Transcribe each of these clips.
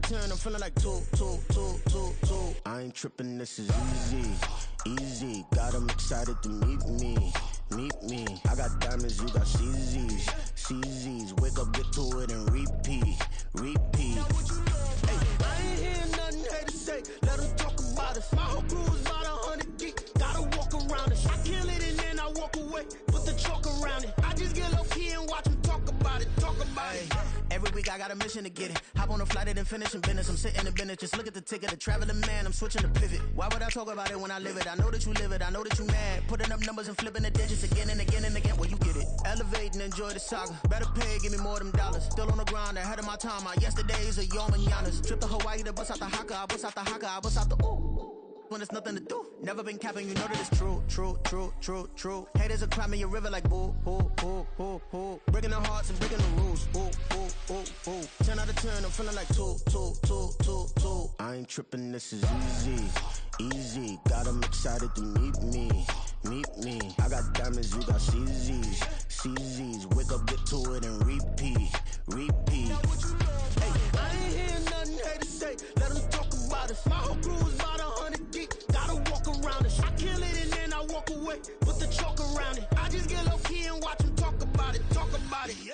turn, I'm feeling like two. I ain't tripping, this is easy. Got them excited to meet me. I got diamonds, you got CZs. Wake up, get to it, and repeat. Hey, I ain't hearing nothing haters say. Let them talk about us. My whole crew is about 100 deep. Gotta walk around us. I kill it and then I walk away. Put the chalk around it. I just get low key and watch them talk about it. Every week I got a mission to get it. Hop on a flight and then finish in business. I'm sitting in business. Just look at the ticket. The traveling man, I'm switching to pivot. Why would I talk about it when I live it? I know that you live it. I know that you mad. Putting up numbers and flipping the digits again and again and again. Well, you get it. Elevate and enjoy the saga. Better pay, give me more than dollars. Still on the grind, ahead of my time. My yesterdays are your mananas. Trip to Hawaii to bust out the haka. I bust out the haka. I bust out the ooh. When there's nothing to do. Never been capping, you know that it's true. Haters are climbing your river like boo. Breaking the hearts and breaking the rules. Ooh. 10 out of 10, I'm feeling like two. I ain't tripping, this is easy. Got them excited to meet me. I got diamonds, you got CZs. Wake up, get to it, and repeat. Hey, I ain't hearing nothing haters say. Let them talk about us. My whole crew is about 100 deep. Gotta walk around us. I kill it and then I walk away. Put the chalk around it. I just get low key and watch them talk about it. Yeah.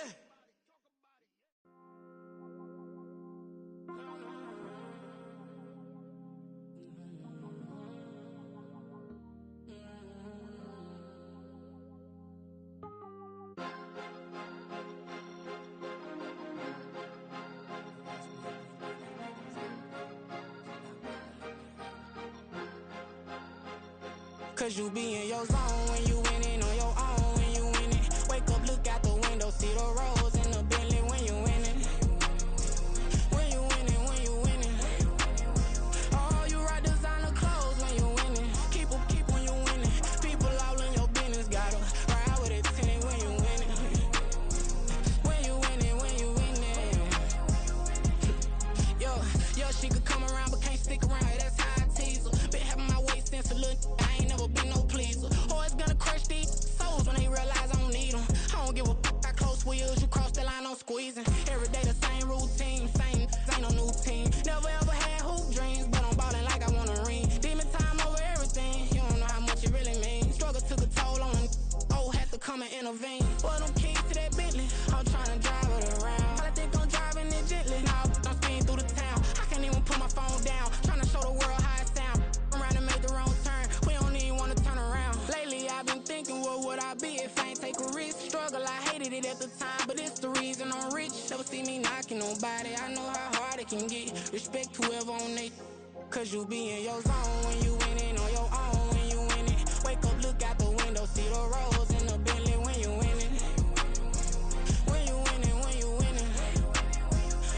Cause you be in your zone when you winning on your own when you winning. Wake up, look out the window, see the rose in the Bentley when you winning. When you winning. Oh, you rock designer clothes when you winning. Keep when you winning. People all in your business, gotta ride with it tinted when you winning. When you winning. Yo, she could come around but can't stick around. That's how I tease her. Been having my waist since a little. Been no pleaser. Always gonna crush these souls when they realize I don't need them. I don't give a f*** how close wheels. You cross the line, I'm squeezing. Every day the same routine, ain't no new team. Never ever had hoop dreams, but I'm ballin' like I want a ring. Demon time over everything. You don't know how much it really means. Struggle took a toll on them. Oh, had to come and intervene. Boy, them keys to that Bentley. I'm trying to drive it around. I think I'm driving it gently. Now I'm speeding through the town. I can't even put my phone down. Trying to show the world how it sound. Around and make the wrong turn. We don't even wanna turn around. Lately I've been thinking, what would I be if I ain't take a risk? Struggle, I hated it at the time, but it's the reason I'm rich. Never see me knocking nobody. I know how hard it can get. Respect whoever on they. Cause you be in your zone when you winning on your own when you winning. Wake up, look out the window, see the rose in the Bentley when you winning. When you winning.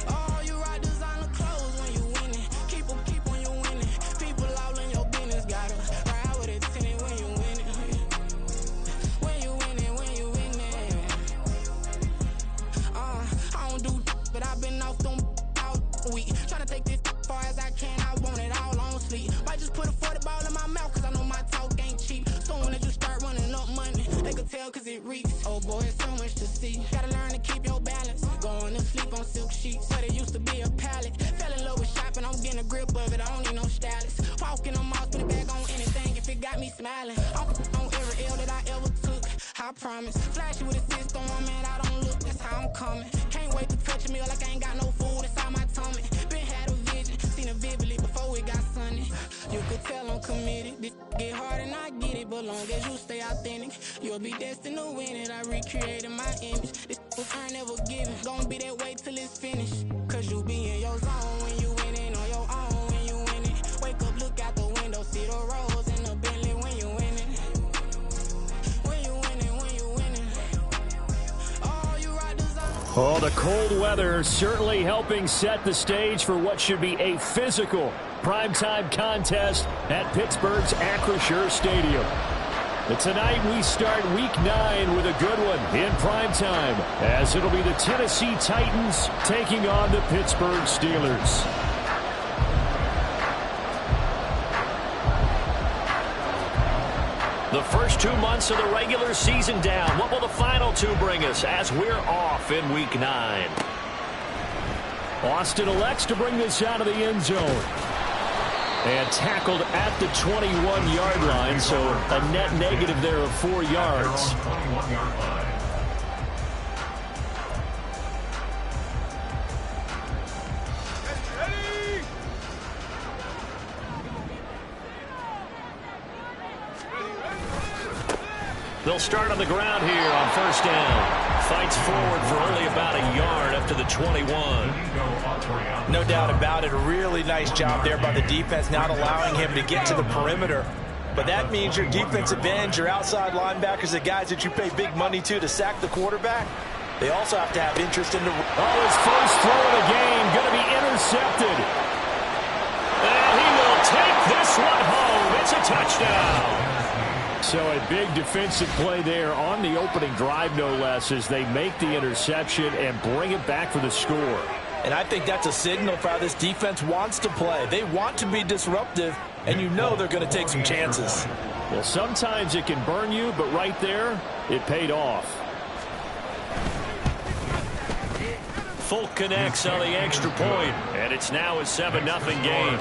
Oh, you rock designer clothes when you winning. Keep when you winning. People all in your business, gotta ride with it tinted when you winning. When you winning. I don't do but I've been off them all week. Tryna take this far as I can, I want it all on sleep. Might just put a 40 ball in my mouth, cause I know my talk ain't cheap. Soon as you start running up money, they could tell cause it reeks. Oh boy, it's so much to see. Gotta learn to keep your balance. Going to sleep on silk sheets, said it used to be a pallet. Fell in love with shopping, I'm getting a grip of it, I don't need no stylist. Walking on mouth, put it back on anything if it got me smiling. I'm on every L that I ever took, I promise. Flashy with a system, man, I don't look, that's how I'm coming. Can't wait to touch a meal like I ain't got no food inside my tummy. Been had a vision, seen it vividly before it got sunny. You could tell I'm committed. This get hard and I get it, but long as you stay authentic, you'll be destined to win it. I recreated my image. This was earned, never given. Gonna be that way till it's finished. Cause you be in your zone when you winning on your own when you winning. Wake up, look out the window, see the rose in the Bentley when you winning. When you winning. Oh, you ride designer. Oh, the cold weather certainly helping set the stage for what should be a physical primetime contest at Pittsburgh's Acrisure Stadium. But tonight we start Week 9 with a good one in primetime, as it'll be the Tennessee Titans taking on the Pittsburgh Steelers. The first 2 months of the regular season down. What will the final 2 bring us as we're off in Week 9? Austin elects to bring this out of the end zone. And tackled at the 21-yard line, so a net negative there of 4 yards. They'll start on the ground here on first down. Fights forward for only about a yard up to the 21. No doubt about it. A really nice job there by the defense, not allowing him to get to the perimeter. But that means your defensive ends, your outside linebackers, the guys that you pay big money to sack the quarterback, they also have to have interest in the... Oh, his first throw of the game going to be intercepted. And he will take this one home. It's a touchdown. So a big defensive play there on the opening drive, no less, as they make the interception and bring it back for the score. And I think that's a signal for how this defense wants to play. They want to be disruptive, and you know they're going to take some chances. Well, sometimes it can burn you, but right there, it paid off. Folk connects on the extra point, and it's now a 7-0 game.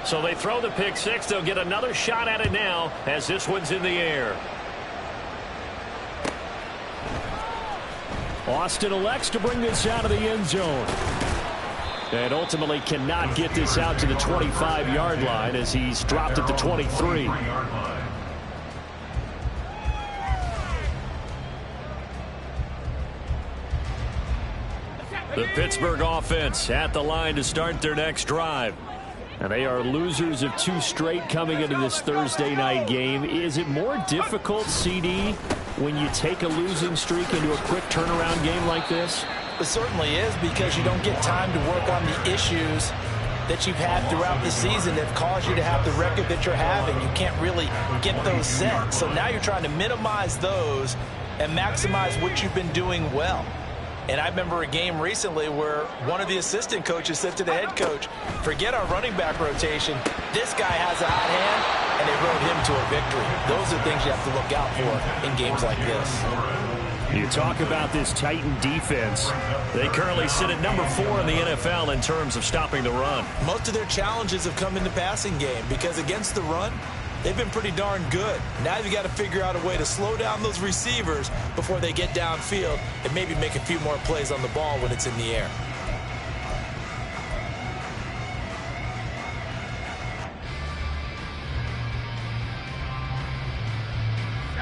So they throw the pick six. They'll get another shot at it now as this one's in the air. Austin elects to bring this out of the end zone. And ultimately cannot get this out to the 25-yard line as he's dropped at the 23. The Pittsburgh offense at the line to start their next drive. And they are losers of 2 straight coming into this Thursday night game. Is it more difficult, CD, when you take a losing streak into a quick turnaround game like this? It certainly is, because you don't get time to work on the issues that you've had throughout the season that caused you to have the record that you're having. You can't really get those set. So now you're trying to minimize those and maximize what you've been doing well. And I remember a game recently where one of the assistant coaches said to the head coach, forget our running back rotation. This guy has a hot hand, and they rode him to a victory. Those are things you have to look out for in games like this. You talk about this Titan defense. They currently sit at number 4 in the NFL in terms of stopping the run. Most of their challenges have come in the passing game because against the run, they've been pretty darn good. Now you've got to figure out a way to slow down those receivers before they get downfield and maybe make a few more plays on the ball when it's in the air.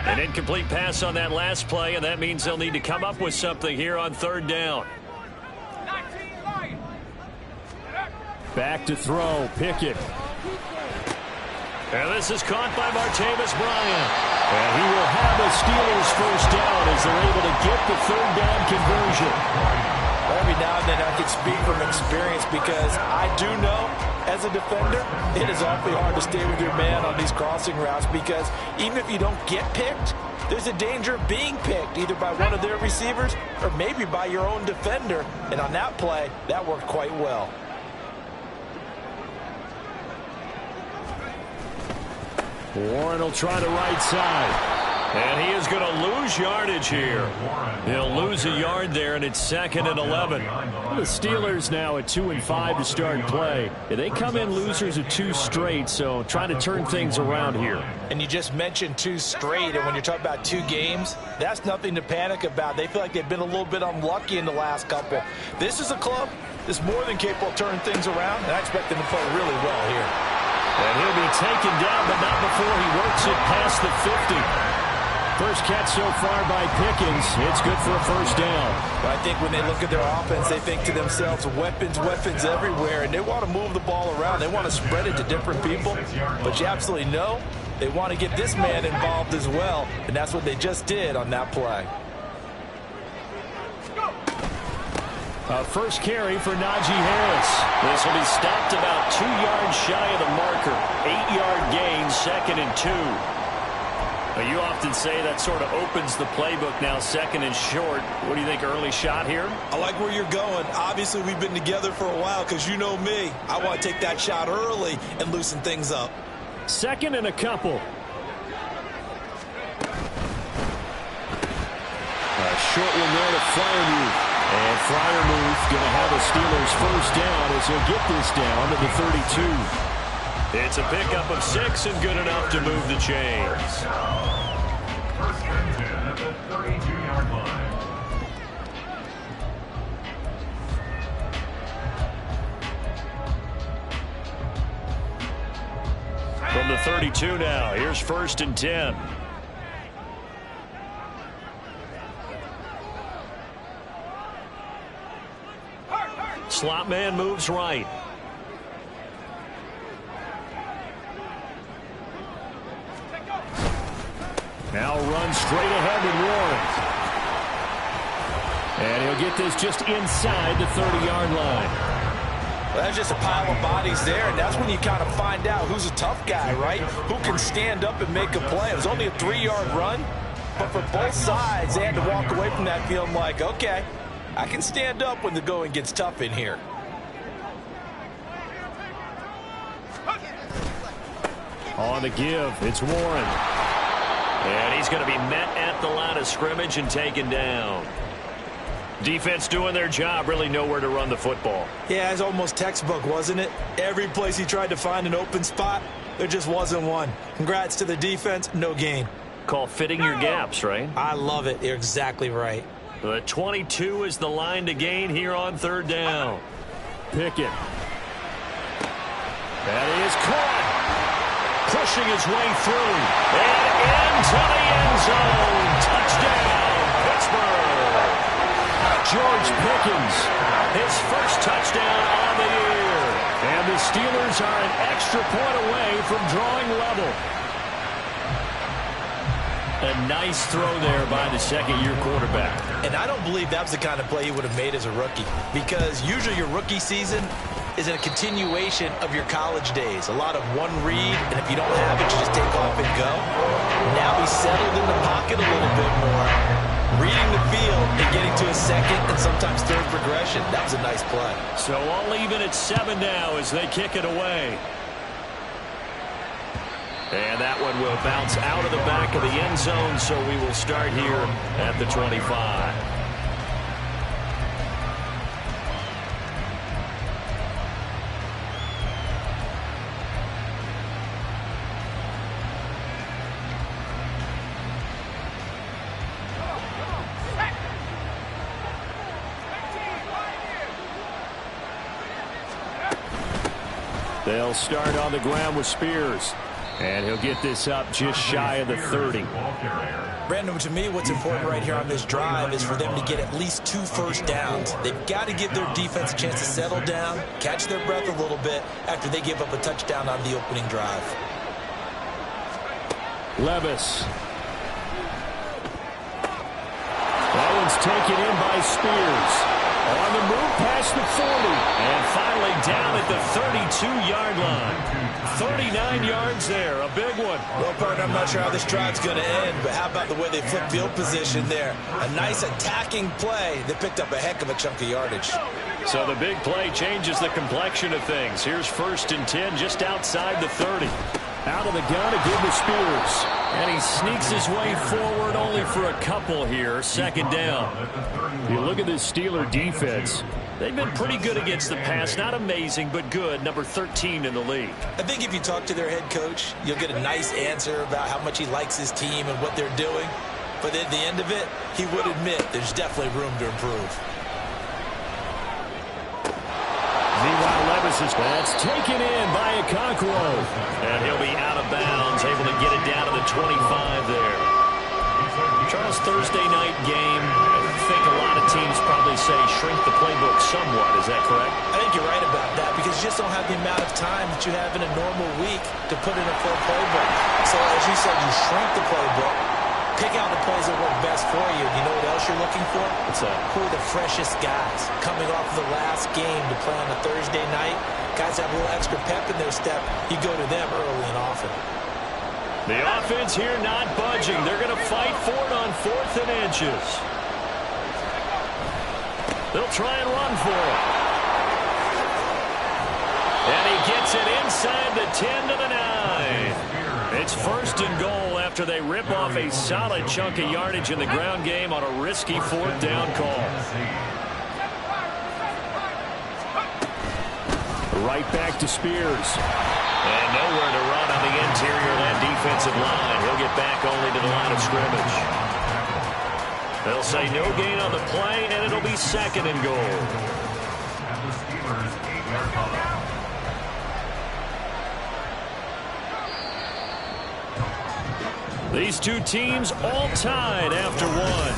An incomplete pass on that last play, and that means they'll need to come up with something here on third down. Back to throw, Pickett. And this is caught by Martavis Bryant. And he will have the Steelers first down as they're able to get the third down conversion. Every now and then I can speak from experience because I do know as a defender it is awfully hard to stay with your man on these crossing routes because even if you don't get picked, there's a danger of being picked either by one of their receivers or maybe by your own defender. And on that play, that worked quite well. Warren will try the right side. And he is going to lose yardage here. He'll lose a yard there, and it's 2nd and 11. The Steelers now at 2-5 to start play. They come in losers of 2 straight, so trying to turn things around here. And you just mentioned 2 straight, and when you're talking about 2 games, that's nothing to panic about. They feel like they've been a little bit unlucky in the last couple. This is a club that's more than capable of turning things around, and I expect them to play really well here. And he'll be taken down, but not before he works it past the 50. First catch so far by Pickens. It's good for a first down. But I think when they look at their offense, they think to themselves, weapons, weapons everywhere, and they want to move the ball around. They want to spread it to different people. But you absolutely know they want to get this man involved as well, and that's what they just did on that play. First carry for Najee Harris. This will be stopped about 2 yards shy of the marker. 8-yard gain, 2nd and 2. You often say that sort of opens the playbook now, 2nd and short. What do you think, early shot here? I like where you're going. Obviously, we've been together for a while because you know me. I want to take that shot early and loosen things up. 2nd and a couple. short one there to Freiermuth. And Freiermuth going to have a Steelers first down as he'll get this down to the 32. It's a pickup of 6 and good enough to move the chains. First and 10 at the 32-yard line. From the 32 now, here's first and 10. Slot man moves right. Now runs straight ahead with Warren. And he'll get this just inside the 30-yard line. Well, that's just a pile of bodies there, and that's when you kind of find out who's a tough guy, right? Who can stand up and make a play. It was only a 3-yard run, but for both sides, they had to walk away from that feeling like, okay, I can stand up when the going gets tough in here. On the give, it's Warren. And he's going to be met at the line of scrimmage and taken down. Defense doing their job, really nowhere to run the football. Yeah, it's almost textbook, wasn't it? Every place he tried to find an open spot, there just wasn't one. Congrats to the defense, no gain. Call fitting your gaps, right? I love it. You're exactly right. The 22 is the line to gain here on third down. Pickett. That is caught. Pushing his way through. And into the end zone. Touchdown, Pittsburgh. George Pickens, his first touchdown on the year. And the Steelers are an extra point away from drawing level. A nice throw there by the second-year quarterback. And I don't believe that was the kind of play he would have made as a rookie, because usually your rookie season is a continuation of your college days. A lot of one read, and if you don't have it, you just take off and go. Now he's settled in the pocket a little bit more, reading the field and getting to a second and sometimes third progression. That was a nice play. So all even at 7 now as they kick it away. And that one will bounce out of the back of the end zone, so we will start here at the 25. They'll start on the ground with Spears. And he'll get this up just shy of the 30. Brandon, to me, what's important right here on this drive is for them to get at least 2 first downs. They've got to give their defense a chance to settle down, catch their breath a little bit after they give up a touchdown on the opening drive. Levis. That one's taken in by Spears. On the move past the 40. And finally down at the 32-yard line. 39 yards there, a big one. Well, partner, I'm not sure how this drive's going to end, but how about the way they flip field position there? A nice attacking play that picked up a heck of a chunk of yardage. So the big play changes the complexion of things. Here's first and 10 just outside the 30. Out of the gun to give to Spears. And he sneaks his way forward only for a couple here. Second down. You look at this Steeler defense. They've been pretty good against the pass. Not amazing, but good. Number 13 in the league. I think if you talk to their head coach, you'll get a nice answer about how much he likes his team and what they're doing. But at the end of it, he would admit there's definitely room to improve. Meanwhile, Levis is that's taken in by Okonkwo. And he'll be out of bounds, able to get it down to the 25 there. Charles, Thursday night game. I think a lot of teams probably say shrink the playbook somewhat. Is that correct? I think you're right about that, because you just don't have the amount of time that you have in a normal week to put in a full playbook. So as you said, you shrink the playbook, pick out the plays that work best for you. You know what else you're looking for? Who are the freshest guys coming off of the last game to play on a Thursday night? Guys have a little extra pep in their step. You go to them early and often. The offense here not budging. They're going to fight for it on 4th and inches. They'll try and run for it. And he gets it inside the 10 to the 9. It's first and goal after after they rip off a solid chunk of yardage in the ground game on a risky 4th down call. Right back to Spears. And nowhere to run on the interior of that defensive line. He'll get back only to the line of scrimmage. They'll say no gain on the play, and it'll be 2nd and goal. These two teams all tied after one.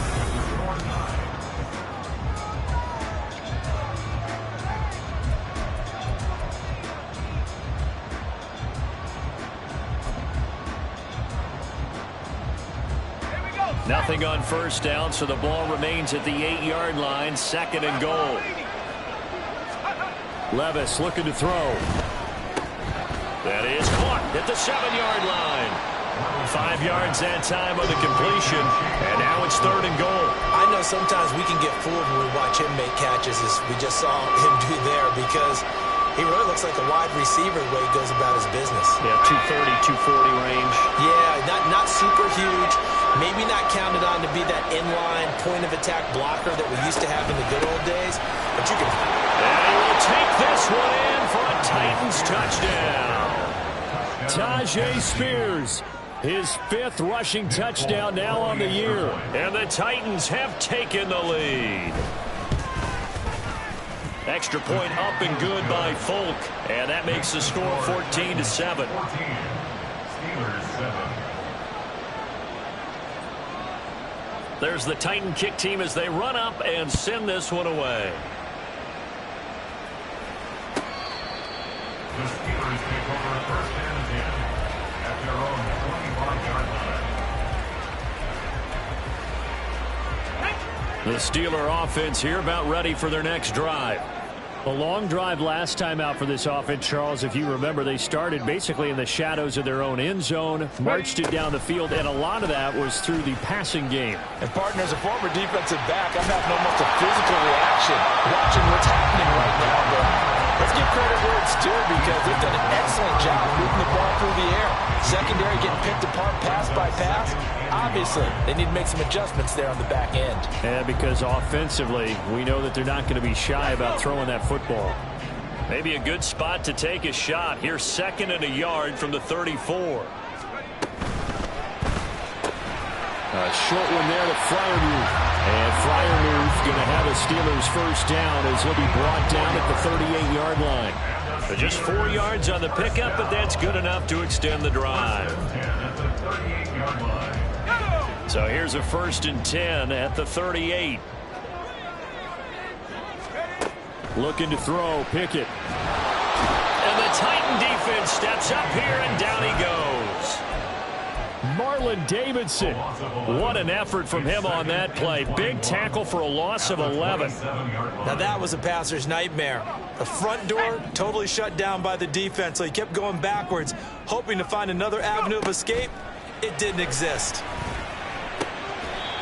Nothing on 1st down, so the ball remains at the 8-yard line, 2nd and goal. Levis looking to throw. That is caught at the 7-yard line. 5 yards that time on the completion, and now it's 3rd and goal. I know sometimes we can get fooled when we watch him make catches, as we just saw him do there, because he really looks like a wide receiver the way he goes about his business. Yeah, 230, 240 range. Yeah, not super huge. Maybe not counted on to be that inline point-of-attack blocker that we used to have in the good old days. But you can... And he will take this one in for a Titans touchdown. Tyjae Spears, his 5th rushing touchdown now on the year. And the Titans have taken the lead. Extra point up and good by Folk. And that makes the score 14-7. 14. Steelers 7. There's the Titan kick team as they run up and send this one away. The Steelers take over 1st and 10 at their own 25-yard line. The Steeler offense here about ready for their next drive. A long drive last time out for this offense, Charles. If you remember, they started basically in the shadows of their own end zone, marched it down the field, and a lot of that was through the passing game. And, partner, as a former defensive back, I'm having almost a physical reaction watching what's happening right now. But let's give credit where it's due, because they've done an excellent job moving the ball through the air. Secondary getting picked apart pass by pass. Obviously, they need to make some adjustments there on the back end. Yeah, because offensively, we know that they're not going to be shy about throwing that football. Maybe a good spot to take a shot. Here's 2nd and a yard from the 34. A short one there to Freiermuth. And Freiermuth going to have a Steelers 1st down as he'll be brought down at the 38-yard line. But just 4 yards on the pickup, but that's good enough to extend the drive. So here's a 1st and 10 at the 38. Looking to throw, Pickett. And the Titan defense steps up here, and down he goes. Marlon Davidson. What an effort from him on that play. Big tackle for a loss of 11. Now that was a passer's nightmare. The front door totally shut down by the defense, so he kept going backwards, hoping to find another avenue of escape. It didn't exist.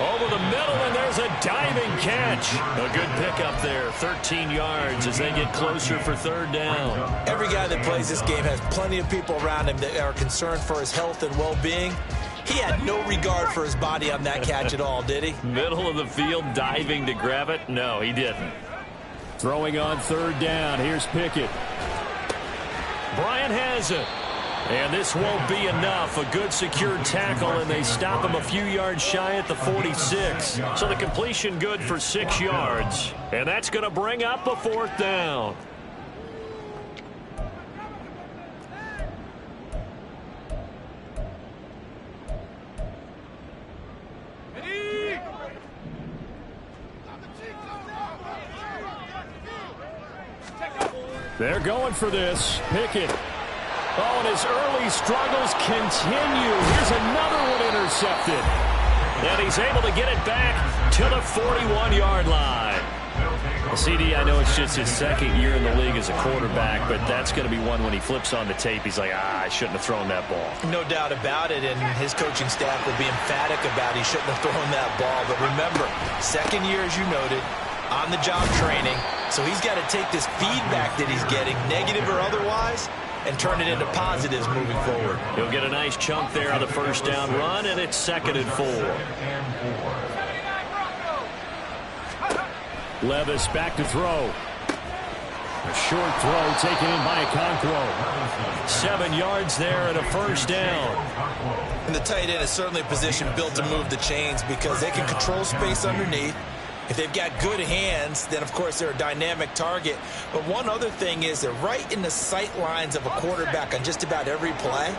Over the middle, and there's a diving catch. A good pickup there, 13 yards as they get closer for 3rd down. Every guy that plays this game has plenty of people around him that are concerned for his health and well-being. He had no regard for his body on that catch at all, did he? Middle of the field, diving to grab it? No, he didn't. Throwing on 3rd down, here's Pickett. Bryant has it. And this won't be enough. A good secured tackle, and they stop him a few yards shy at the 46. So the completion good for 6 yards. And that's going to bring up a 4th down. They're going for this. Pickett. Oh, and his early struggles continue. Here's another one intercepted. And he's able to get it back to the 41-yard line. Well, CD, I know it's just his 2nd year in the league as a quarterback, but that's going to be one when he flips on the tape. He's like, I shouldn't have thrown that ball. No doubt about it, and his coaching staff will be emphatic about he shouldn't have thrown that ball. But remember, 2nd year, as you noted, on-the-job training, so he's got to take this feedback that he's getting, negative or otherwise, and turn it into positives moving forward. He'll get a nice chunk there on the first down run, and it's 2nd and 4. Levis back to throw. A short throw taken in by Okonkwo. 7 yards there and a first down. And the tight end is certainly a position built to move the chains because they can control space underneath. If they've got good hands, then, of course, they're a dynamic target. But one other thing is they're right in the sight lines of a quarterback on just about every play,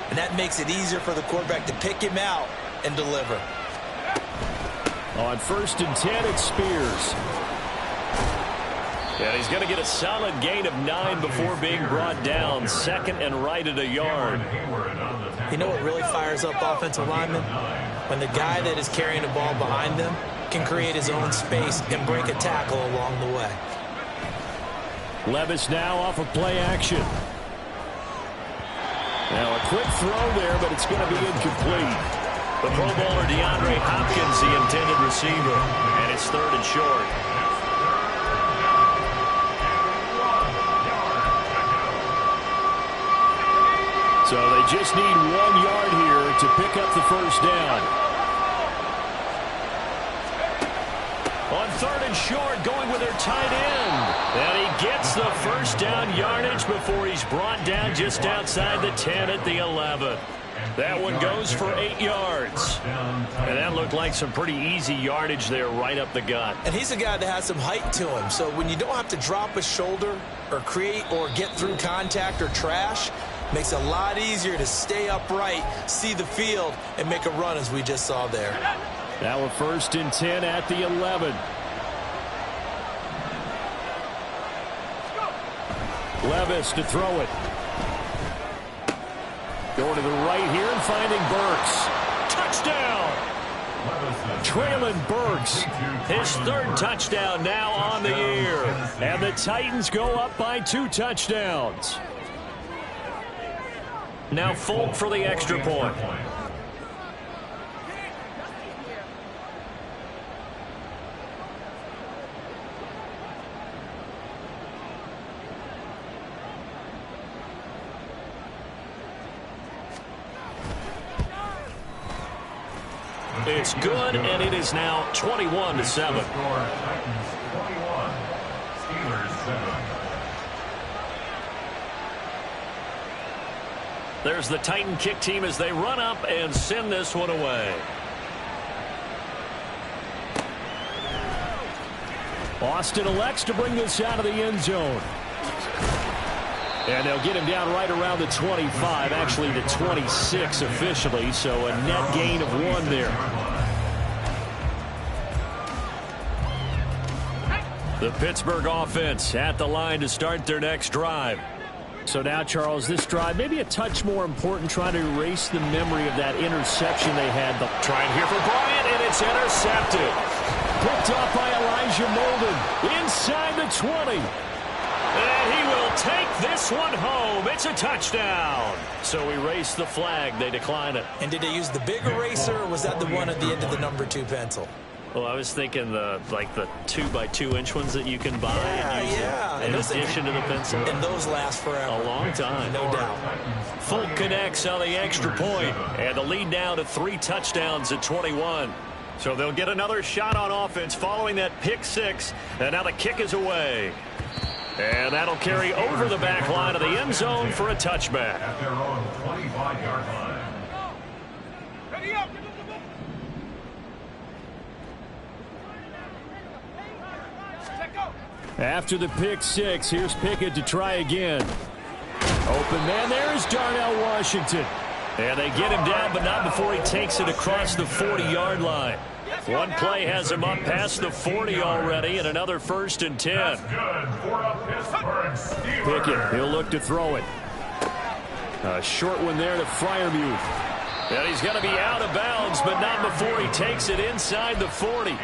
and that makes it easier for the quarterback to pick him out and deliver. On 1st and 10, it's Spears. And he's going to get a solid gain of 9 before being brought down. 2nd and right at a yard. You know what really fires up offensive linemen? When the guy that is carrying the ball behind them can create his own space and break a tackle along the way. Levis now off of play action. Now a quick throw there, but it's going to be incomplete. The Pro Bowler DeAndre Hopkins, the intended receiver, and it's 3rd and short. So they just need 1 yard here to pick up the first down. On 3rd and short, going with their tight end. And he gets the first down yardage before he's brought down just outside the 10 at the 11. That one goes for 8 yards. And that looked like some pretty easy yardage there right up the gut. And he's a guy that has some height to him. So when you don't have to drop a shoulder or create or get through contact or trash, makes it a lot easier to stay upright, see the field, and make a run as we just saw there. Now a 1st and 10 at the 11. Levis to throw it. Going to the right here and finding Burks. Touchdown! Traylon Burks, his 3rd touchdown now on the year. And the Titans go up by 2 touchdowns. Now Folk for the extra point. It's good, and it is now 21-7. There's the Titan kick team as they run up and send this one away. Austin elects to bring this out of the end zone. And they'll get him down right around the 25, actually the 26 officially, so a net gain of 1 there. The Pittsburgh offense at the line to start their next drive. So now, Charles, this drive maybe a touch more important, trying to erase the memory of that interception they had. Trying here for Bryant, and it's intercepted. Picked off by Elijah Molden inside the 20. And he will take this one home. It's a touchdown. So erase the flag. They decline it. And did they use the big eraser, or was that the one at the end of the number 2 pencil? Well, I was thinking the 2x2-inch ones that you can buy in addition to the pencil. And those last forever. A long time. No doubt. Folk connects on the extra point, and the lead now to 3 touchdowns at 21. So they'll get another shot on offense following that pick 6, and now the kick is away. And that'll carry over the back line of the end zone for a touchback. At their own 25-yard line. Ready up. After the pick 6, here's Pickett to try again. Open man, there's Darnell Washington. And they get him down, but not before he takes it across the 40-yard line. One play has him up past the 40 already, and another 1st and 10. That's good for a Pittsburgh Steelers. Pickett, he'll look to throw it. A short one there to Freiermuth. And he's going to be out of bounds, but not before he takes it inside the 40.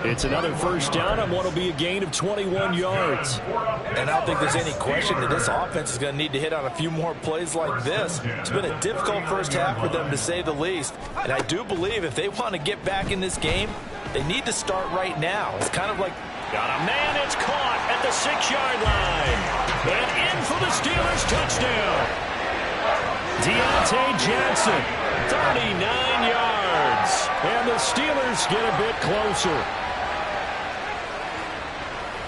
It's another first down on what will be a gain of 21 yards. And I don't think there's any question that this offense is going to need to hit on a few more plays like this. It's been a difficult first half for them, to say the least. And I do believe if they want to get back in this game, they need to start right now. It's kind of like Got a man, it's caught at the 6-yard line. And in for the Steelers touchdown. Deontay Johnson, 39 yards. And the Steelers get a bit closer.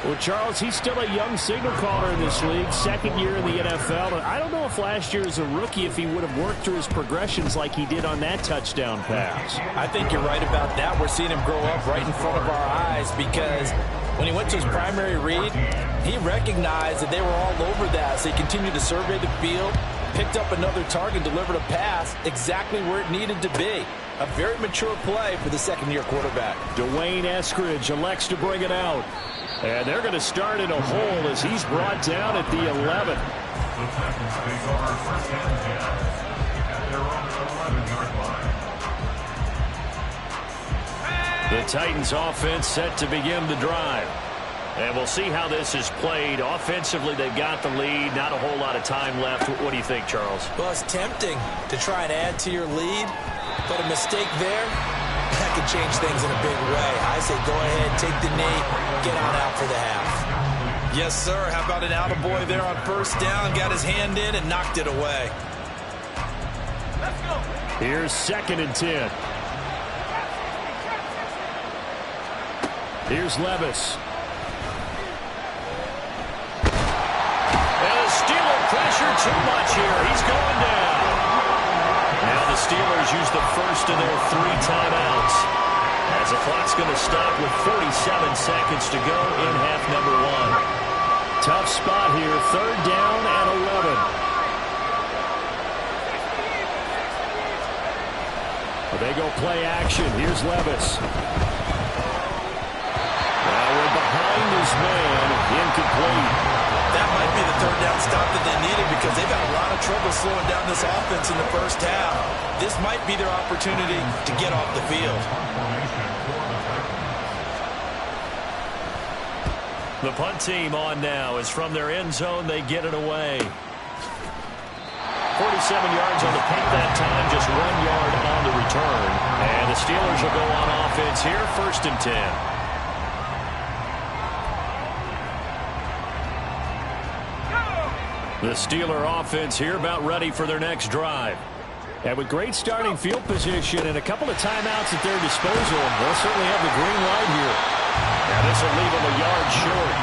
Well, Charles, he's still a young signal caller in this league, second year in the NFL. And I don't know if last year as a rookie, if he would have worked through his progressions like he did on that touchdown pass. I think you're right about that. We're seeing him grow up right in front of our eyes because when he went to his primary read, he recognized that they were all over that. So he continued to survey the field, picked up another target, delivered a pass exactly where it needed to be. A very mature play for the second-year quarterback. Dwayne Eskridge elects to bring it out. And they're going to start in a hole as he's brought down at the 11. The Titans take over first and 10 at their own 11-yard line. The Titans offense set to begin the drive. And we'll see how this is played. Offensively, they've got the lead. Not a whole lot of time left. What do you think, Charles? Well, it's tempting to try and add to your lead, but a mistake there, that could change things in a big way. I say go ahead, take the knee, get on out for the half. Yes, sir. How about an attaboy there on first down? Got his hand in and knocked it away. Let's go. Here's 2nd and 10. Here's Levis. And the Steeler pressure too much here. He's going down. Now the Steelers use the first of their 3 timeouts as the clock's going to stop with 47 seconds to go in half number 1. Tough spot here, 3rd down and 11. Well, they go play action. Here's Levis. Now we're behind his man, incomplete. That might be the 3rd down stop that they needed because they've got a lot of trouble slowing down this offense in the first half. This might be their opportunity to get off the field. The punt team on now is from their end zone. They get it away. 47 yards on the punt that time, just 1 yard on the return. And the Steelers will go on offense here, 1st and 10. The Steeler offense here about ready for their next drive. And with great starting field position and a couple of timeouts at their disposal, they'll certainly have the green light here. Now this will leave them a yard short.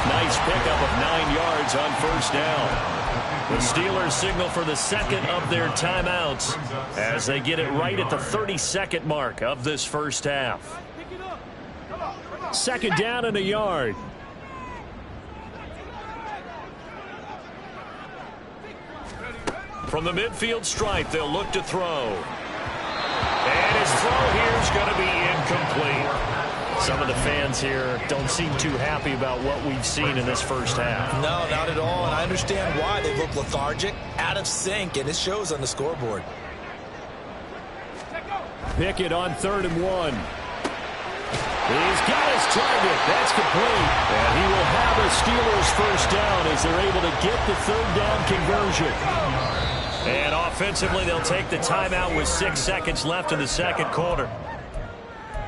Nice pickup of 9 yards on first down. The Steelers signal for the 2nd of their timeouts as they get it right at the 30-second mark of this first half. 2nd down and a yard. From the midfield stripe, they'll look to throw. And his throw here is going to be incomplete. Some of the fans here don't seem too happy about what we've seen in this first half. No, not at all, and I understand why. They look lethargic, out of sync, and it shows on the scoreboard. Pickett on 3rd and 1. He's got his target. That's complete. And he will have a Steelers first down as they're able to get the 3rd down conversion. And offensively, they'll take the timeout with 6 seconds left in the 2nd quarter.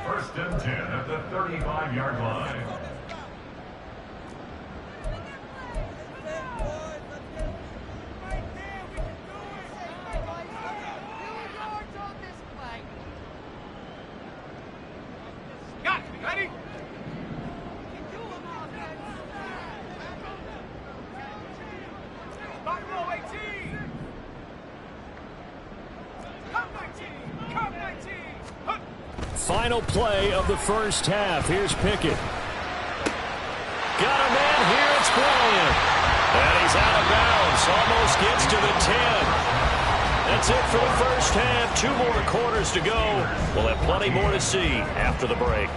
1st and 10 at the 35-yard line. Got it. Ready? Back row 18. Come 19. Come 19. Hup. Final play of the first half. Here's Pickett. Got a man here. It's Bryant. And he's out of bounds. Almost gets to the 10. That's it for the first half. 2 more quarters to go. We'll have plenty more to see after the break.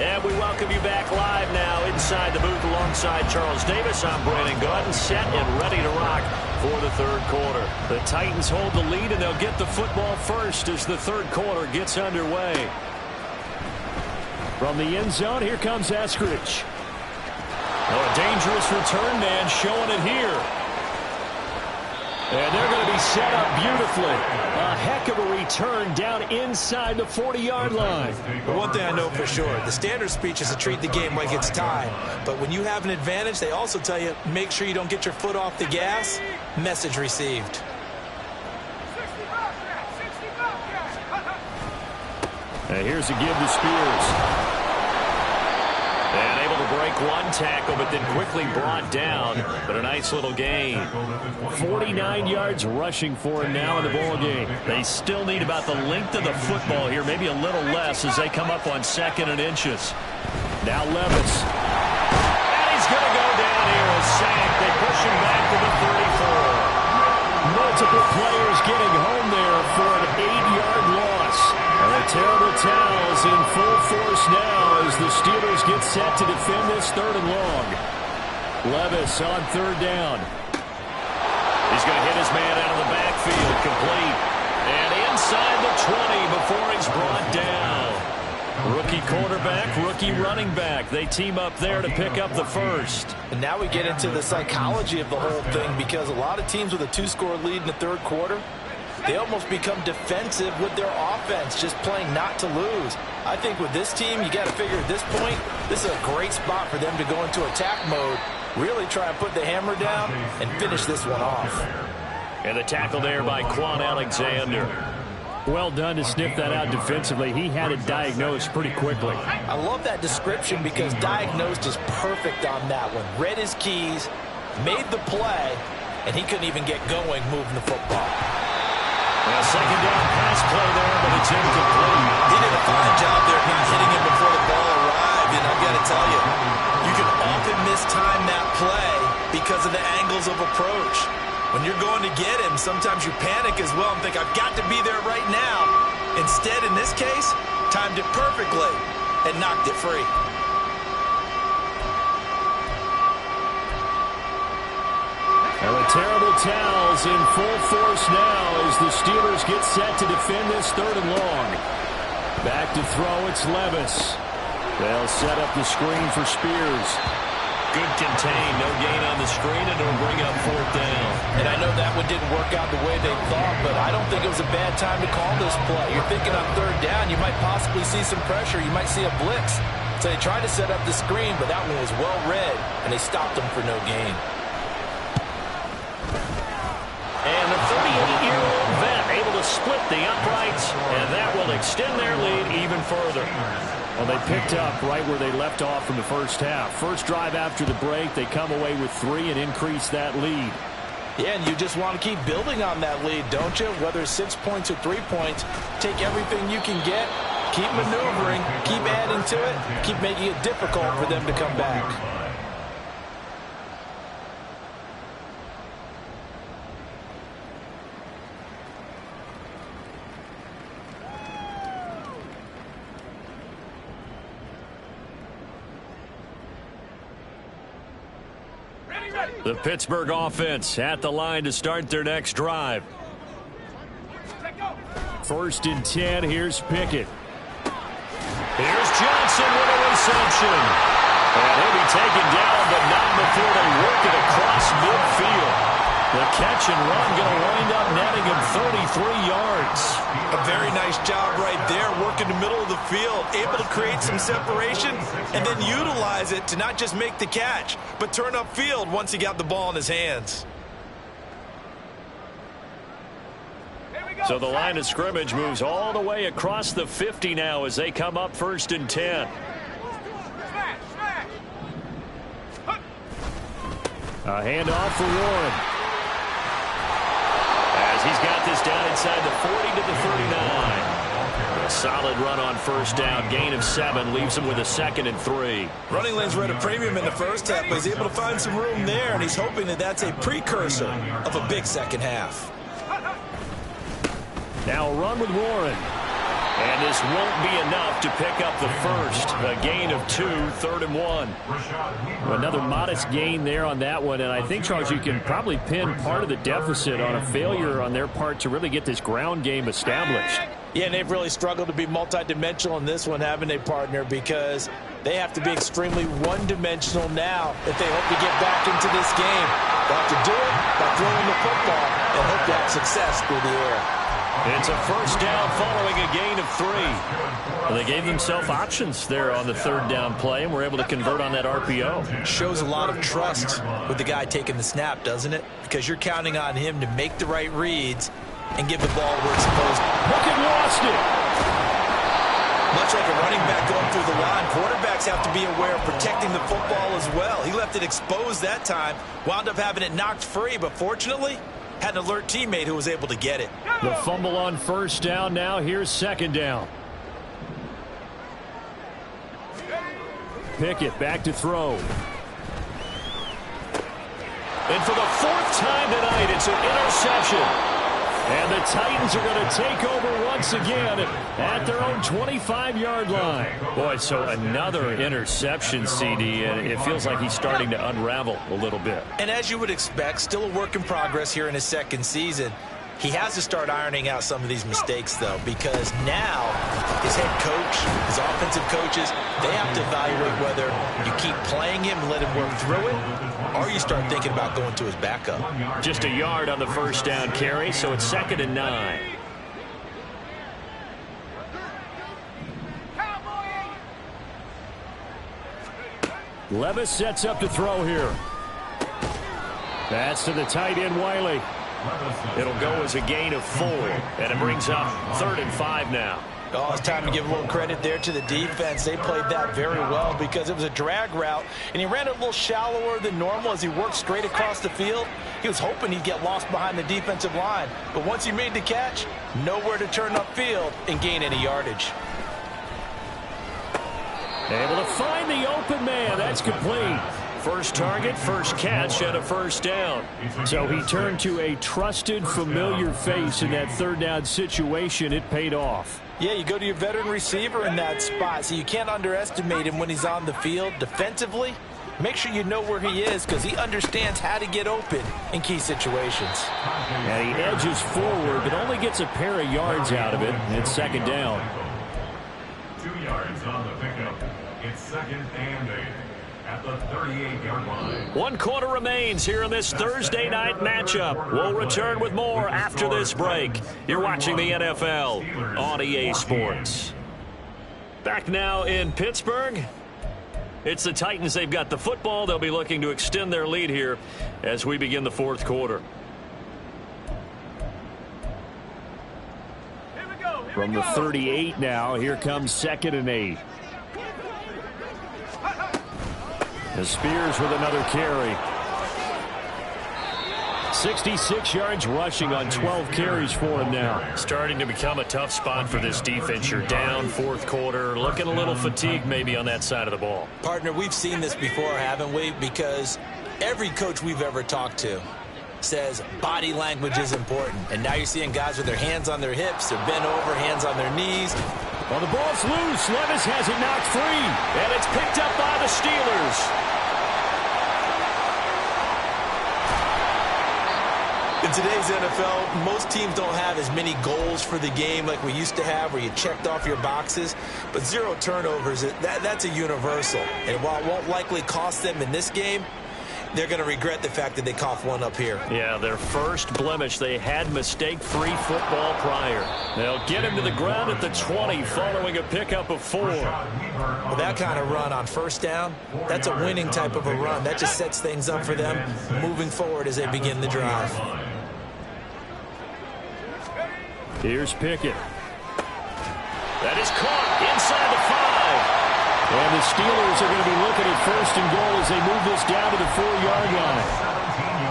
And we welcome you back live now inside the booth alongside Charles Davis. I'm Brandon Gaudin, set and ready to rock for the 3rd quarter. The Titans hold the lead, and they'll get the football first as the 3rd quarter gets underway. From the end zone, here comes Eskridge. Oh, a dangerous return man showing it here. And they're going to be set up beautifully. A heck of a return down inside the 40-yard line. But one thing I know for sure, the standard speech is to treat the game like it's time. But when you have an advantage, they also tell you, make sure you don't get your foot off the gas. Message received. And here's a give to Spears. And able to break one tackle, but then quickly brought down. But a nice little gain. 49 yards rushing for him now in the ball game. They still need about the length of the football here, maybe a little less as they come up on 2nd and inches. Now Levis. And he's going to go down here, a sack. They push him back to the 34. Multiple players getting home there for an 8-yard loss. And the terrible towels in full force now as the Steelers get set to defend this 3rd and long. Levis on 3rd down. He's going to hit his man out of the backfield, complete. And inside the 20 before he's brought down. Rookie quarterback, rookie running back. They team up there to pick up the first. And now we get into the psychology of the whole thing because a lot of teams with a 2-score lead in the 3rd quarter, they almost become defensive with their offense, just playing not to lose. I think with this team, you got to figure at this point, this is a great spot for them to go into attack mode, really try and put the hammer down and finish this one off. And the tackle there by Quan Alexander. Well done to sniff that out defensively. He had it diagnosed pretty quickly. I love that description because diagnosed is perfect on that one. Read his keys, made the play, and he couldn't even get going moving the football. A 2nd down pass play there, but it's incomplete. He did a fine job there not hitting him before the ball arrived, and I've got to tell you, you can often mistime that play because of the angles of approach. When you're going to get him, sometimes you panic as well and think, I've got to be there right now. Instead, in this case, timed it perfectly and knocked it free. And the terrible towels in full force now as the Steelers get set to defend this 3rd and long. Back to throw, it's Levis. They'll set up the screen for Spears. Good contain, no gain on the screen, and it'll bring up 4th down. And I know that one didn't work out the way they thought, but I don't think it was a bad time to call this play. You're thinking on 3rd down, you might possibly see some pressure. You might see a blitz. So they tried to set up the screen, but that one was well read, and they stopped them for no gain. And the 38-year-old vet able to split the uprights, and that will extend their lead even further. Well, they picked up right where they left off from the first half. First drive after the break, they come away with 3 and increase that lead. Yeah, and you just want to keep building on that lead, don't you? Whether it's 6 points or 3 points, take everything you can get, keep maneuvering, keep adding to it, keep making it difficult for them to come back. The Pittsburgh offense at the line to start their next drive. 1st and 10, here's Pickett. Here's Johnson with a reception. And he'll be taken down, but not before they work it across midfield. The catch and run going to wind up netting him 33 yards. A very nice job right there, working the middle of the field, able to create some separation and then utilize it to not just make the catch, but turn upfield once he got the ball in his hands. So the line of scrimmage moves all the way across the 50 now as they come up 1st and 10. A handoff for Warren. As he's got this down inside the 40 to the 39. A solid run on 1st down. Gain of 7 leaves him with a 2nd and 3. Running lanes were at a premium in the first half, but he's able to find some room there, and he's hoping that that's a precursor of a big second half. Now a run with Warren. And this won't be enough to pick up the first. A gain of 2, 3rd and 1. Another modest gain there on that one. And I think, Charles, you can probably pin part of the deficit on a failure on their part to really get this ground game established. Yeah, and they've really struggled to be multidimensional in this one, haven't they, partner? Because they have to be extremely one-dimensional now if they hope to get back into this game. They'll have to do it by throwing the football and hope to have success through the air. It's a first down following a gain of 3. Well, they gave themselves options there on the third down play and were able to convert on that RPO. Shows a lot of trust with the guy taking the snap, doesn't it? Because you're counting on him to make the right reads and give the ball where it's supposed to. Pickett lost it. Much like a running back going through the line, quarterbacks have to be aware of protecting the football as well. He left it exposed that time, wound up having it knocked free, but fortunately had an alert teammate who was able to get it. The fumble on first down. Now here's second down. Pickett back to throw. And for the 4th time tonight, it's an interception. And the Titans are going to take over once again at their own 25-yard line. Boy, so another interception, CD, and it feels like he's starting to unravel a little bit. And as you would expect, still a work in progress here in his second season. He has to start ironing out some of these mistakes, though, because now his head coach, his offensive coaches, they have to evaluate whether you keep playing him and let him work through it, or you start thinking about going to his backup. Just a yard on the first down carry, so it's 2nd and 9. Levis sets up to throw here. That's to the tight end, Wiley. It'll go as a gain of 4, and it brings up 3rd and 5 now. Oh, it's time to give a little credit there to the defense. They played that very well because it was a drag route, and he ran it a little shallower than normal as he worked straight across the field. He was hoping he'd get lost behind the defensive line, but once he made the catch, nowhere to turn upfield and gain any yardage. Able to find the open man. That's complete. First target, first catch, and a first down. So he turned to a trusted, familiar face in that third down situation. It paid off. Yeah, you go to your veteran receiver in that spot, so you can't underestimate him when he's on the field. Defensively, make sure you know where he is because he understands how to get open in key situations. And he edges forward, but only gets a pair of yards out of it. It's 2nd down. 2 yards on the pickup. It's 2nd and 8. At the 38-yard line. 1 quarter remains here in this Thursday night matchup. We'll return with more after this break. You're watching the NFL on EA Sports. Back now in Pittsburgh. It's the Titans. They've got the football. They'll be looking to extend their lead here as we begin the 4th quarter. From the 38 now, here comes 2nd and 8. Spears with another carry. 66 yards rushing on 12 carries for him now. Starting to become a tough spot for this defense. You're down 4th quarter. Looking a little fatigued maybe on that side of the ball. Partner, we've seen this before, haven't we? Because every coach we've ever talked to says body language is important. And now you're seeing guys with their hands on their hips. They're bent over, hands on their knees. Well, the ball's loose. Levis has it knocked free. And it's picked up by the Steelers. In today's NFL, most teams don't have as many goals for the game like we used to have where you checked off your boxes. But 0 turnovers, that's a universal. And while it won't likely cost them in this game, they're going to regret the fact that they coughed one up here. Yeah, their first blemish. They had mistake-free football prior. They'll get him to the ground at the 20 following a pickup of 4. Well, that kind of run on first down, that's a winning type of a run. That just sets things up for them moving forward as they begin the drive. Here's Pickett. That is caught inside the 5. And the Steelers are going to be looking at 1st and goal as they move this down to the 4-yard line.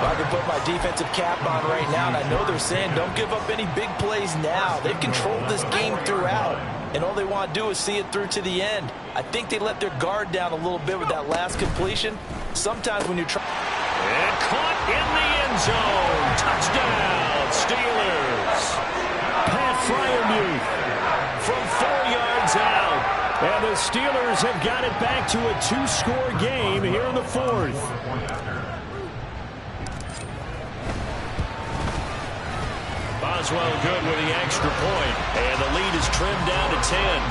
I can put my defensive cap on right now, and I know they're saying don't give up any big plays now. They've controlled this game throughout, and all they want to do is see it through to the end. I think they let their guard down a little bit with that last completion. Sometimes when you're trying... And caught in the end zone. Touchdown, Steelers. Pat Freiermuth from 4 yards out. And the Steelers have got it back to a 2-score game here in the 4th. Boswell good with the extra point, and the lead is trimmed down to 10.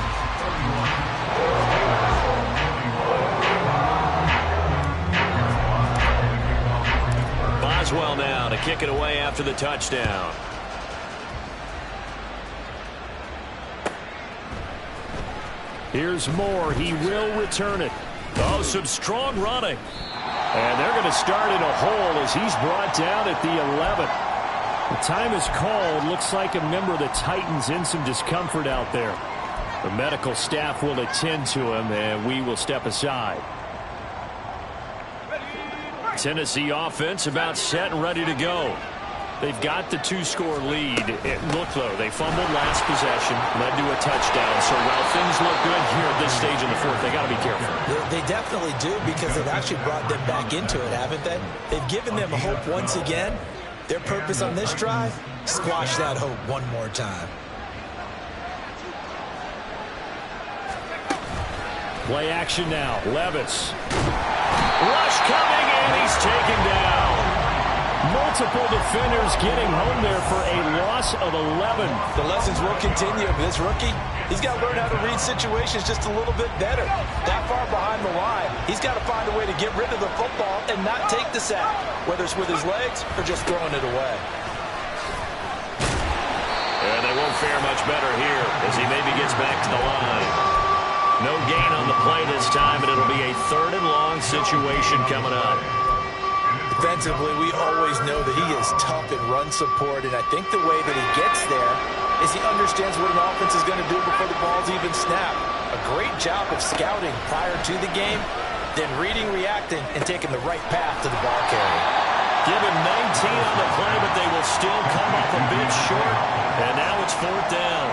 Boswell now to kick it away after the touchdown. Here's Moore. He will return it. Oh, some strong running. And they're going to start in a hole as he's brought down at the 11. The time is called. Looks like a member of the Titans in some discomfort out there. The medical staff will attend to him, and we will step aside. Tennessee offense about set and ready to go. They've got the 2-score lead. Look, though, they fumbled last possession, led to a touchdown. So while things look good here at this stage in the fourth, they got to be careful. They definitely do, because they've actually brought them back into it, haven't they? They've given them hope once again. Their purpose on this drive, squash that hope one more time. Play action now. Levis. Rush coming, and he's taken down. Multiple defenders getting home there for a loss of 11. The lessons will continue. This rookie, he's got to learn how to read situations just a little bit better. That far behind the line, he's got to find a way to get rid of the football and not take the sack, whether it's with his legs or just throwing it away. And they won't fare much better here as he maybe gets back to the line. No gain on the play this time, and it'll be a 3rd and long situation coming up. Defensively, we always know that he is tough in run support, and I think the way that he gets there is he understands what an offense is going to do before the ball's even snapped. A great job of scouting prior to the game, then reading, reacting, and taking the right path to the ball carrier. Give him 19 on the play, but they will still come up a bit short, and now it's 4th down.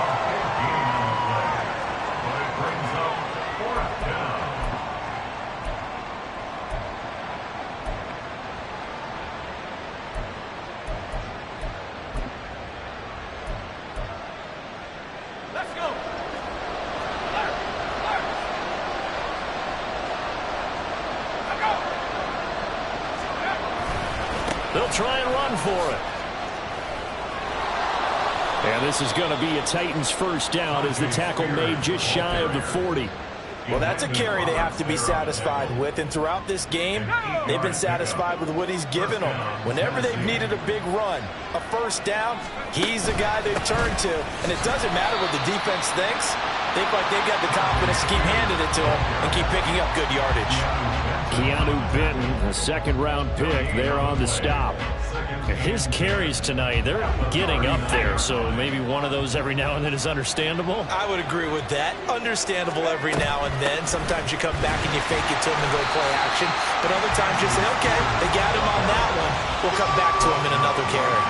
They'll try and run for it. And this is going to be a Titans first down as the tackle made just shy of the 40. Well, that's a carry they have to be satisfied with, and throughout this game, they've been satisfied with what he's given them. Whenever they've needed a big run, a first down, he's the guy they've turned to, and it doesn't matter what the defense thinks. They think like they've got the confidence to keep handing it to him and keep picking up good yardage. Keanu Benton, a 2nd-round pick, there on the stop. His carries tonight, they're getting up there, so maybe one of those every now and then is understandable. I would agree with that. Understandable every now and then. Sometimes you come back and you fake it to him and go play action, but other times you say, okay, they got him on that one. We'll come back to him in another carry.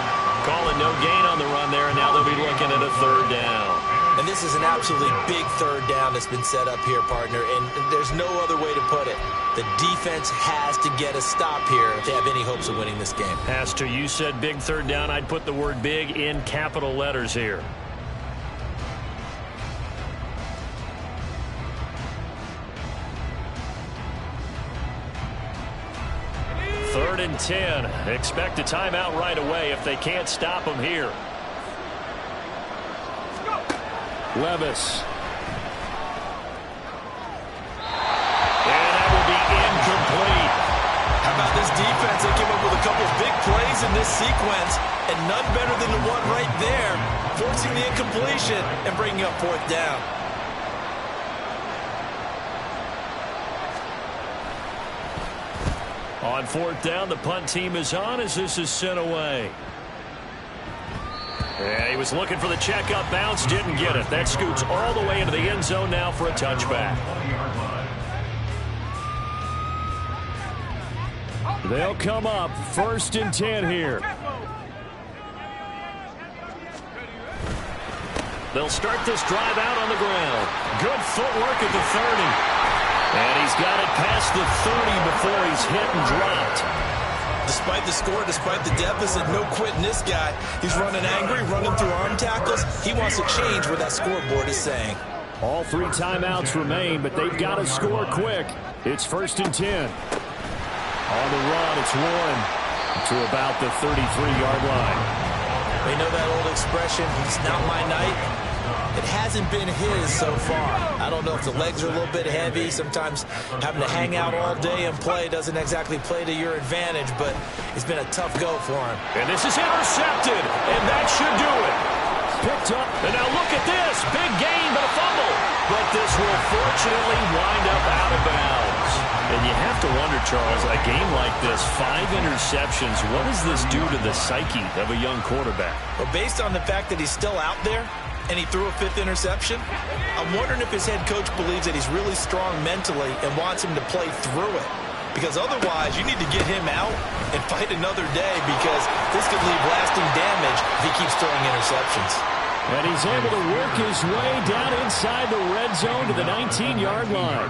Calling no gain on the run there, and now they'll be looking at a 3rd down. And this is an absolutely big 3rd down that's been set up here, partner, and there's no other way to put it. The defense has to get a stop here if they have any hopes of winning this game. Pastor, you said big 3rd down. I'd put the word big in capital letters here. Third and 10. Expect a timeout right away if they can't stop them here. Levis. And that will be incomplete. How about this defense? They came up with a couple of big plays in this sequence, and none better than the one right there, forcing the incompletion and bringing up 4th down. On 4th down, the punt team is on as this is sent away. Yeah, he was looking for the check-up bounce, didn't get it. That scoots all the way into the end zone now for a touchback. They'll come up 1st and 10 here. They'll start this drive out on the ground. Good footwork at the 30. And he's got it past the 30 before he's hit and dropped. Despite the score, despite the deficit, no quitting this guy. He's running angry, running through arm tackles. He wants to change what that scoreboard is saying. All 3 timeouts remain, but they've got to score quick. It's 1st and 10. On the run, it's Warren to about the 33-yard line. You know that old expression, it's not my night? It hasn't been his so far. I don't know if the legs are a little bit heavy. Sometimes having to hang out all day and play doesn't exactly play to your advantage, but it's been a tough go for him. And this is intercepted, and that should do it. Picked up, and now look at this. Big gain, but a fumble. But this will fortunately wind up out of bounds. And you have to wonder, Charles, a game like this, 5 interceptions, what does this do to the psyche of a young quarterback? Well, based on the fact that he's still out there and he threw a 5th interception, I'm wondering if his head coach believes that he's really strong mentally and wants him to play through it. Because otherwise, you need to get him out and fight another day, because this could leave lasting damage if he keeps throwing interceptions. And he's able to work his way down inside the red zone to the 19-yard line.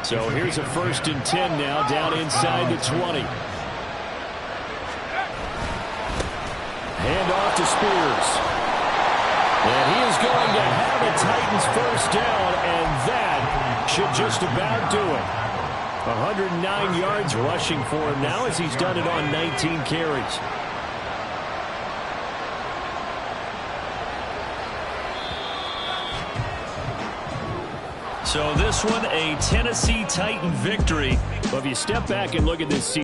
So here's a 1st and 10 now, down inside the 20. Hand off to Spears. And he is going to have a Titans first down, and that should just about do it. 109 yards rushing for him now, as he's done it on 19 carries. So this one, a Tennessee Titan victory. But if you step back and look at this season,